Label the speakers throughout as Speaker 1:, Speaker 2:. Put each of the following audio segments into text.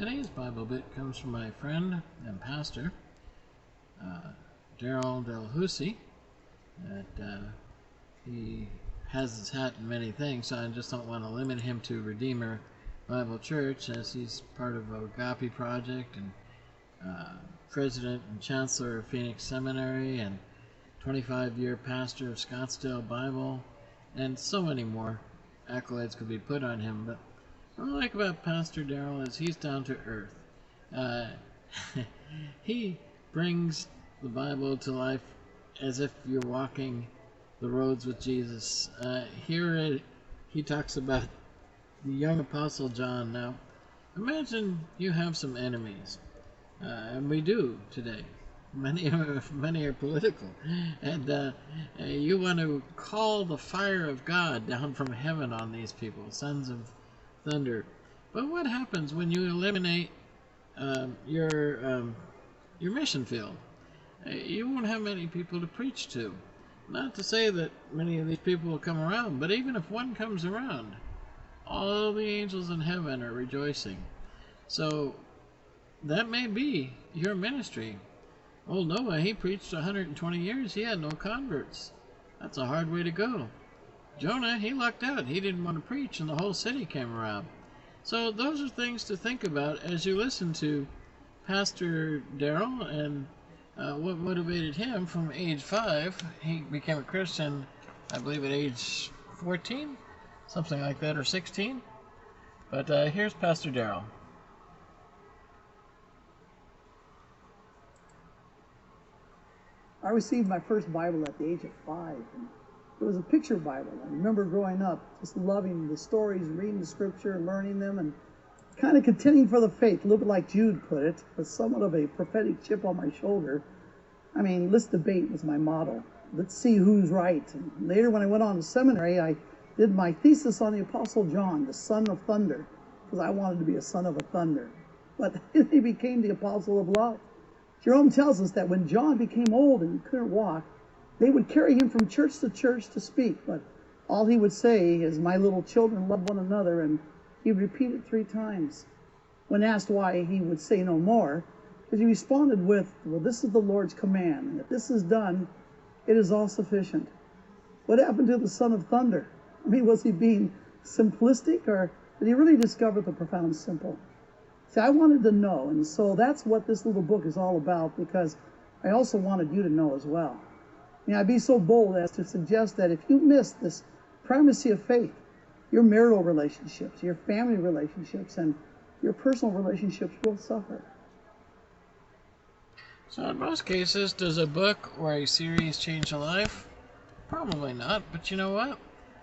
Speaker 1: Today's Bible bit comes from my friend and pastor, Darryl Delhoussaye. He has his hat in many things, so I just don't want to limit him to Redeemer Bible Church, as he's part of Agape Project and president and chancellor of Phoenix Seminary and 25-year pastor of Scottsdale Bible, and so many more accolades could be put on him. But what I like about Pastor Darryl is he's down to earth. He brings the Bible to life as if you're walking the roads with Jesus. He talks about the young Apostle John. Now, imagine you have some enemies, and we do today. Many are political, and you want to call the fire of God down from heaven on these people, sons of thunder. But what happens when you eliminate your mission field? You won't have many people to preach to. Not to say that many of these people will come around, but even if one comes around, all the angels in heaven are rejoicing. So that may be your ministry. Old Noah, he preached 120 years. He had no converts. That's a hard way to go. Jonah, he lucked out. He didn't want to preach, and the whole city came around. So those are things to think about as you listen to Pastor Darryl and what motivated him from age 5. He became a Christian, I believe, at age 14, something like that, or 16. But here's Pastor Darryl.
Speaker 2: I received my first Bible at the age of 5. And it was a picture Bible. I remember growing up just loving the stories, reading the scripture, learning them, and kind of contending for the faith, a little bit like Jude put it, with somewhat of a prophetic chip on my shoulder. I mean, let's debate was my motto. Let's see who's right. And later when I went on to seminary, I did my thesis on the Apostle John, the son of thunder, because I wanted to be a son of a thunder. But he became the apostle of love. Jerome tells us that when John became old and couldn't walk, they would carry him from church to speak, but all he would say is, "My little children, love one another," and he would repeat it 3 times. When asked why he would say no more, because he responded with, "Well, this is the Lord's command, and if this is done, it is all sufficient." What happened to the son of thunder? I mean, was he being simplistic, or did he really discover the profound simple? See, I wanted to know, and so that's what this little book is all about, because I also wanted you to know as well. I mean, I'd be so bold as to suggest that if you miss this primacy of faith, your marital relationships, your family relationships, and your personal relationships will suffer.
Speaker 1: So in most cases, does a book or a series change a life? Probably not, but you know what?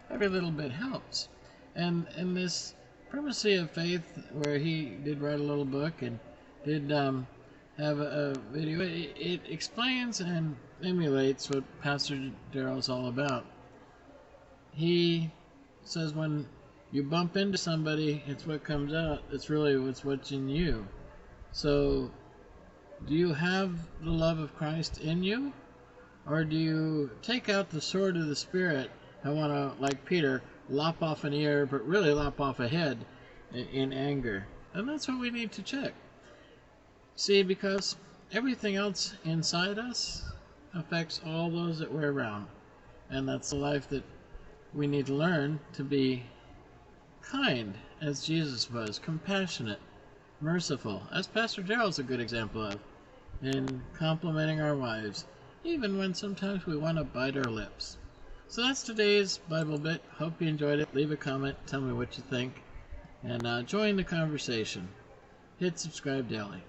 Speaker 1: Every little bit helps. And in this primacy of faith, where he did write a little book and did have a video, it explains and emulates what Pastor Darryl's all about. He says when you bump into somebody, it's what comes out. It's really what's in you. So do you have the love of Christ in you? Or do you take out the sword of the Spirit and want to, like Peter, lop off an ear, but really lop off a head in anger? And that's what we need to check. See, because everything else inside us affects all those that we're around. And that's the life that we need to learn to be kind, as Jesus was, compassionate, merciful, as Pastor Darryl's a good example of, in complimenting our wives, even when sometimes we want to bite our lips. So that's today's Bible bit. Hope you enjoyed it. Leave a comment, tell me what you think, and join the conversation. Hit subscribe daily.